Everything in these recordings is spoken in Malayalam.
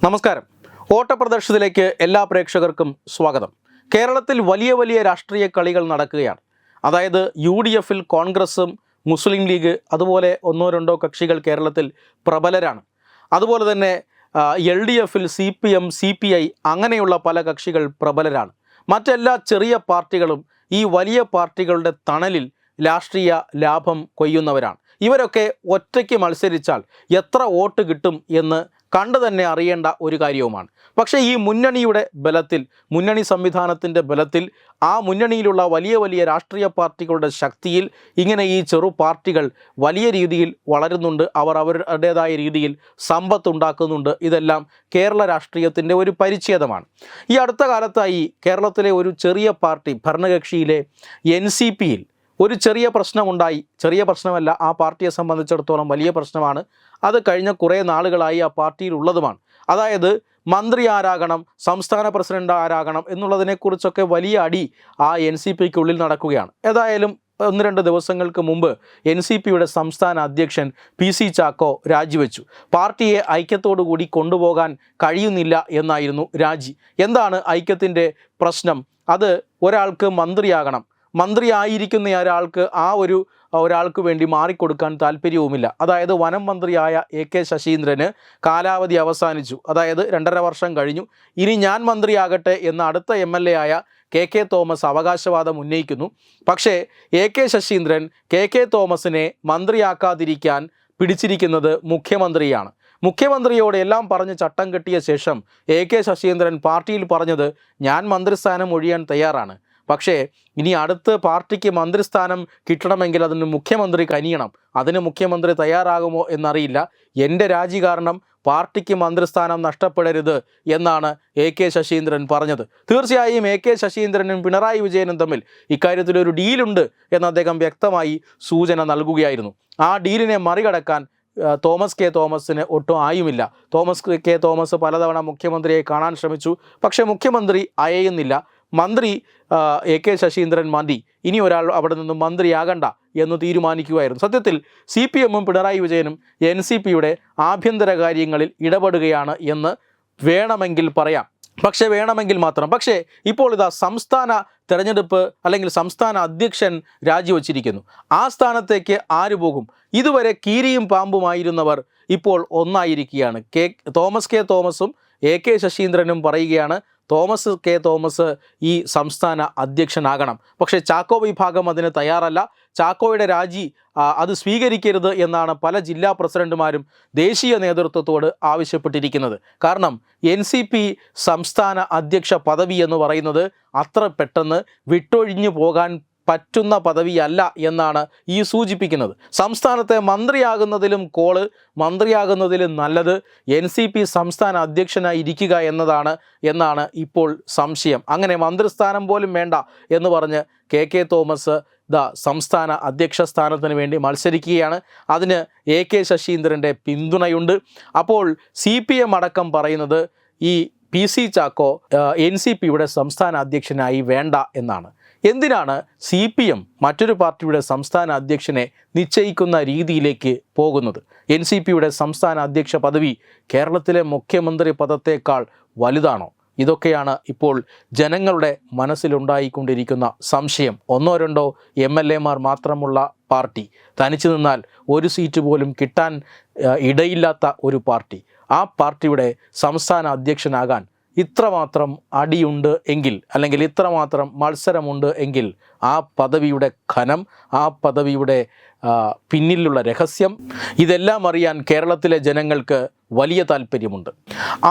നമസ്കാരം. ഓട്ടപ്രദർശനത്തിലേക്ക് എല്ലാ പ്രേക്ഷകർക്കും സ്വാഗതം. കേരളത്തിൽ വലിയ വലിയ രാഷ്ട്രീയ കളികൾ നടക്കുകയാണ്. അതായത് UDFിൽ കോൺഗ്രസും മുസ്ലിം ലീഗ് അതുപോലെ ഒന്നോ രണ്ടോ കക്ഷികൾ കേരളത്തിൽ പ്രബലരാണ്. അതുപോലെ തന്നെ LDFിൽ CPM, CPI അങ്ങനെയുള്ള പല കക്ഷികൾ പ്രബലരാണ്. മറ്റെല്ലാ ചെറിയ പാർട്ടികളും ഈ വലിയ പാർട്ടികളുടെ തണലിൽ രാഷ്ട്രീയ ലാഭം കൊയ്യുന്നവരാണ്. ഇവരൊക്കെ ഒറ്റയ്ക്ക് മത്സരിച്ചാൽ എത്ര വോട്ട് കിട്ടും എന്ന് കണ്ടു തന്നെ അറിയേണ്ട ഒരു കാര്യവുമാണ്. പക്ഷേ ഈ മുന്നണിയുടെ ബലത്തിൽ, മുന്നണി സംവിധാനത്തിൻ്റെ ബലത്തിൽ, ആ മുന്നണിയിലുള്ള വലിയ വലിയ രാഷ്ട്രീയ പാർട്ടികളുടെ ശക്തിയിൽ ഇങ്ങനെ ഈ ചെറു പാർട്ടികൾ വലിയ രീതിയിൽ വളരുന്നുണ്ട്. അവർ അവരുടേതായ രീതിയിൽ സമ്പത്തുണ്ടാക്കുന്നുണ്ട്. ഇതെല്ലാം കേരള രാഷ്ട്രീയത്തിൻ്റെ ഒരു പരിച്ഛേദമാണ്. ഈ അടുത്ത കാലത്തായി കേരളത്തിലെ ഒരു ചെറിയ പാർട്ടി, ഭരണകക്ഷിയിലെ NCPയിൽ ഒരു ചെറിയ പ്രശ്നമുണ്ടായി. ചെറിയ പ്രശ്നമല്ല, ആ പാർട്ടിയെ സംബന്ധിച്ചിടത്തോളം വലിയ പ്രശ്നമാണ്. അത് കഴിഞ്ഞ കുറേ നാളുകളായി ആ പാർട്ടിയിലുള്ളതുമാണ്. അതായത് മന്ത്രി ആരാകണം, സംസ്ഥാന പ്രസിഡന്റ് ആരാകണം എന്നുള്ളതിനെക്കുറിച്ചൊക്കെ വലിയ അടി ആ NCPക്കുള്ളിൽ നടക്കുകയാണ്. ഏതായാലും 1-2 ദിവസങ്ങൾക്ക് മുമ്പ് NCPയുടെ സംസ്ഥാന അധ്യക്ഷൻ PC ചാക്കോ രാജിവെച്ചു. പാർട്ടിയെ ഐക്യത്തോടു കൂടി കൊണ്ടുപോകാൻ കഴിയുന്നില്ല എന്നായിരുന്നു രാജി. എന്താണ് ഐക്യത്തിൻ്റെ പ്രശ്നം? അത് ഒരാൾക്ക് മന്ത്രിയാകണം, മന്ത്രിയായിരിക്കുന്ന ഒരാൾക്ക് വേണ്ടി മാറിക്കൊടുക്കാൻ താല്പര്യവുമില്ല. അതായത് വനം മന്ത്രിയായ AK ശശീന്ദ്രന് കാലാവധി അവസാനിച്ചു. അതായത് 2.5 വർഷം കഴിഞ്ഞു. ഇനി ഞാൻ മന്ത്രിയാകട്ടെ എന്ന അടുത്ത MLA ആയ KK തോമസ് അവകാശവാദം ഉന്നയിക്കുന്നു. പക്ഷേ AK ശശീന്ദ്രൻ KK തോമസിനെ മന്ത്രിയാക്കാതിരിക്കാൻ പിടിച്ചിരിക്കുന്നത് മുഖ്യമന്ത്രിയാണ്. മുഖ്യമന്ത്രിയോട് എല്ലാം പറഞ്ഞ് ചട്ടം കെട്ടിയ ശേഷം AK ശശീന്ദ്രൻ പാർട്ടിയിൽ പറഞ്ഞത്, ഞാൻ മന്ത്രിസ്ഥാനം ഒഴിയാൻ തയ്യാറാണ്, പക്ഷേ ഇനി അടുത്ത പാർട്ടിക്ക് മന്ത്രിസ്ഥാനം കിട്ടണമെങ്കിൽ അതിന് മുഖ്യമന്ത്രി കനിയണം. അതിന് മുഖ്യമന്ത്രി തയ്യാറാകുമോ എന്നറിയില്ല. എൻ്റെ രാജി കാരണം പാർട്ടിക്ക് മന്ത്രിസ്ഥാനം നഷ്ടപ്പെടരുത് എന്നാണ് AK ശശീന്ദ്രൻ പറഞ്ഞത്. തീർച്ചയായും AK ശശീന്ദ്രനും പിണറായി വിജയനും തമ്മിൽ ഇക്കാര്യത്തിലൊരു ഡീലുണ്ട് എന്ന് അദ്ദേഹം വ്യക്തമായി സൂചന നൽകുകയായിരുന്നു. ആ ഡീലിനെ മറികടക്കാൻ തോമസ് K തോമസിന് ഒട്ടും ആയുമില്ല. തോമസ് K തോമസ് പലതവണ മുഖ്യമന്ത്രിയെ കാണാൻ ശ്രമിച്ചു. പക്ഷേ മുഖ്യമന്ത്രി അയയുന്നില്ല. മന്ത്രി AK ശശീന്ദ്രൻ മതി, ഇനി ഒരാൾ അവിടെ നിന്ന് മന്ത്രിയാകണ്ട എന്ന് തീരുമാനിക്കുകയായിരുന്നു. സത്യത്തിൽ CPMഉം പിണറായി വിജയനും NCPയുടെ ആഭ്യന്തര കാര്യങ്ങളിൽ ഇടപെടുകയാണ് എന്ന് വേണമെങ്കിൽ പറയാം. വേണമെങ്കിൽ മാത്രം. പക്ഷേ ഇപ്പോൾ ഇതാ സംസ്ഥാന തെരഞ്ഞെടുപ്പ് അല്ലെങ്കിൽ സംസ്ഥാന അധ്യക്ഷൻ രാജിവെച്ചിരിക്കുന്നു. ആ സ്ഥാനത്തേക്ക് ആര് പോകും? ഇതുവരെ കീരിയും പാമ്പുമായിരുന്നവർ ഇപ്പോൾ ഒന്നായിരിക്കുകയാണ്. തോമസ് K തോമസും AK ശശീന്ദ്രനും പറയുകയാണ്, തോമസ് K തോമസ് ഈ സംസ്ഥാന അധ്യക്ഷനാകണം. പക്ഷേ ചാക്കോ വിഭാഗം അതിന് തയ്യാറല്ല. ചാക്കോയുടെ രാജി അത് സ്വീകരിക്കരുത് എന്നാണ് പല ജില്ലാ പ്രസിഡന്റുമാരും ദേശീയ നേതൃത്വത്തോട് ആവശ്യപ്പെട്ടിരിക്കുന്നത്. കാരണം NCP സംസ്ഥാന അധ്യക്ഷ പദവി എന്ന് പറയുന്നത് അത്ര പെട്ടെന്ന് വിട്ടൊഴിഞ്ഞു പോകാൻ പറ്റുന്ന പദവിയല്ല എന്നാണ് ഈ സൂചിപ്പിക്കുന്നത്. സംസ്ഥാനത്തെ മന്ത്രിയാകുന്നതിലും മന്ത്രിയാകുന്നതിലും നല്ലത് NCP സംസ്ഥാന അധ്യക്ഷനായി ഇരിക്കുക എന്നാണ് ഇപ്പോൾ സംശയം. അങ്ങനെ മന്ത്രിസ്ഥാനം പോലും വേണ്ട എന്ന് പറഞ്ഞ് KK തോമസ് സംസ്ഥാന അധ്യക്ഷ സ്ഥാനത്തിന് വേണ്ടി മത്സരിക്കുകയാണ്. അതിന് AK ശശീന്ദ്രൻ്റെ പിന്തുണയുണ്ട്. അപ്പോൾ CPM അടക്കം പറയുന്നത് ഈ PC ചാക്കോ NCPയുടെ സംസ്ഥാന അധ്യക്ഷനായി വേണ്ട എന്നാണ്. എന്തിനാണ് CPM മറ്റൊരു പാർട്ടിയുടെ സംസ്ഥാന അധ്യക്ഷനെ നിശ്ചയിക്കുന്ന രീതിയിലേക്ക് പോകുന്നത്? NCPയുടെ സംസ്ഥാന അധ്യക്ഷ പദവി കേരളത്തിലെ മുഖ്യമന്ത്രി പദത്തേക്കാൾ വലുതാണോ? ഇതൊക്കെയാണ് ഇപ്പോൾ ജനങ്ങളുടെ മനസ്സിലുണ്ടായിക്കൊണ്ടിരിക്കുന്ന സംശയം. 1-2 MLAമാർ മാത്രമുള്ള പാർട്ടി, തനിച്ചു നിന്നാൽ ഒരു സീറ്റ് പോലും കിട്ടാൻ ഇടയില്ലാത്ത ഒരു പാർട്ടി, ആ പാർട്ടിയുടെ സംസ്ഥാന അധ്യക്ഷനാകാൻ ഇത്രമാത്രം അടിയുണ്ട് എങ്കിൽ, അല്ലെങ്കിൽ ഇത്രമാത്രം മത്സരമുണ്ട് എങ്കിൽ, ആ പദവിയുടെ ഘനം, ആ പദവിയുടെ പിന്നിലുള്ള രഹസ്യം, ഇതെല്ലാം അറിയാൻ കേരളത്തിലെ ജനങ്ങൾക്ക് വലിയ താല്പര്യമുണ്ട്.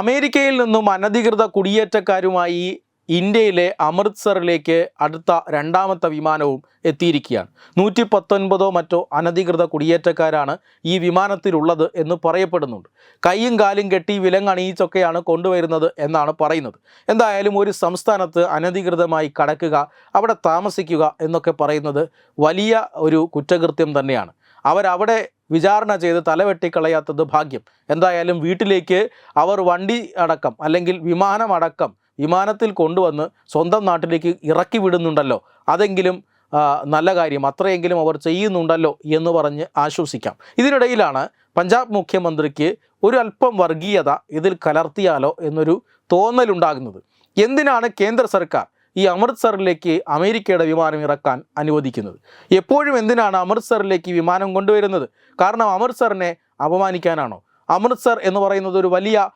അമേരിക്കയിൽ നിന്നും അനധികൃത കുടിയേറ്റക്കാരുമായി ഇന്ത്യയിലെ അമൃത്സറിലേക്ക് അടുത്ത 2ാമത്തെ വിമാനവും എത്തിയിരിക്കുകയാണ്. 119 മറ്റോ അനധികൃത കുടിയേറ്റക്കാരാണ് ഈ വിമാനത്തിലുള്ളത് എന്ന് പറയപ്പെടുന്നുണ്ട്. കൈയും കാലും കെട്ടി വിലങ്ങണിയിച്ചൊക്കെയാണ് കൊണ്ടുവരുന്നത് എന്നാണ് പറയുന്നത്. എന്തായാലും ഒരു സംസ്ഥാനത്ത് അനധികൃതമായി കടക്കുക, അവിടെ താമസിക്കുക എന്നൊക്കെ പറയുന്നത് വലിയ ഒരു കുറ്റകൃത്യം തന്നെയാണ്. അവരവിടെ വിചാരണ ചെയ്ത് തലവെട്ടിക്കളയാത്തത് ഭാഗ്യം. എന്തായാലും വീട്ടിലേക്ക് അവർ വണ്ടി അടക്കം അല്ലെങ്കിൽ വിമാനത്തിൽ കൊണ്ടുവന്ന് സ്വന്തം നാട്ടിലേക്ക് ഇറക്കി വിടുന്നുണ്ടല്ലോ, അതെങ്കിലും നല്ല കാര്യം, അത്രയെങ്കിലും അവർ ചെയ്യുന്നുണ്ടല്ലോ എന്ന് പറഞ്ഞ് ആശ്വസിക്കാം. ഇതിനിടയിലാണ് പഞ്ചാബ് മുഖ്യമന്ത്രിക്ക് ഒരു അല്പം വർഗീയത ഇതിൽ കലർത്തിയാലോ എന്നൊരു തോന്നലുണ്ടാകുന്നത്. എന്തിനാണ് കേന്ദ്ര സർക്കാർ ഈ അമൃത്സറിലേക്ക് അമേരിക്കയുടെ വിമാനം ഇറക്കാൻ അനുവദിക്കുന്നത്? എപ്പോഴും എന്തിനാണ് അമൃത്സറിലേക്ക് വിമാനം കൊണ്ടുവരുന്നത്? കാരണം അമൃത്സറിനെ അപമാനിക്കാനാണോ? അമൃത്സർ എന്ന് പറയുന്നത് ഒരു വലിയ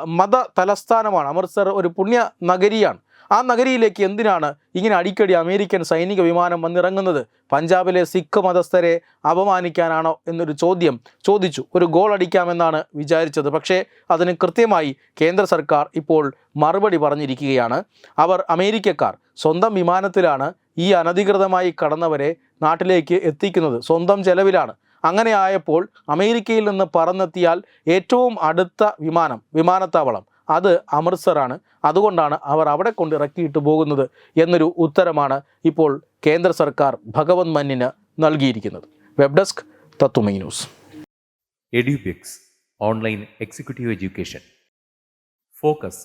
മത തലസ്ഥാനമാണ്. അമൃത്സർ ഒരു പുണ്യ നഗരിയാണ്. ആ നഗരിയിലേക്ക് എന്തിനാണ് ഇങ്ങനെ അടിക്കടി അമേരിക്കൻ സൈനിക വിമാനം വന്നിറങ്ങുന്നത്? പഞ്ചാബിലെ സിഖ് മതസ്ഥരെ അപമാനിക്കാനാണോ എന്നൊരു ചോദ്യം ചോദിച്ചു. ഒരു ഗോൾ അടിക്കാമെന്നാണ് വിചാരിച്ചത്. പക്ഷേ അതിന് കൃത്യമായി കേന്ദ്ര സർക്കാർ ഇപ്പോൾ മറുപടി പറഞ്ഞിരിക്കുകയാണ്. അവർ അമേരിക്കക്കാർ സ്വന്തം വിമാനത്തിലാണ് ഈ അനധികൃതമായി കടന്നവരെ നാട്ടിലേക്ക് എത്തിക്കുന്നത്, സ്വന്തം ചെലവിലാണ്. അങ്ങനെ ആയപ്പോൾ അമേരിക്കയിൽ നിന്ന് പറന്നെത്തിയാൽ ഏറ്റവും അടുത്ത വിമാനത്താവളം അത് അമൃത്സറാണ്. അതുകൊണ്ടാണ് അവർ അവിടെ കൊണ്ടിറക്കിയിട്ട് പോകുന്നത് എന്നൊരു ഉത്തരമാണ് ഇപ്പോൾ കേന്ദ്ര സർക്കാർ ഭഗവത് മന്നിന് നൽകിയിരിക്കുന്നത്. വെബ് ഡെസ്ക് തത്തുമൈ news. Edubix online executive education. Focus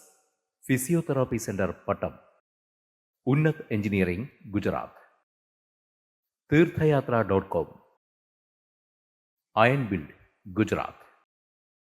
physiotherapy centre Pattom. Unnat engineering Gujarat. തീർത്ഥയാത്ര.com. Iron build Gujarat.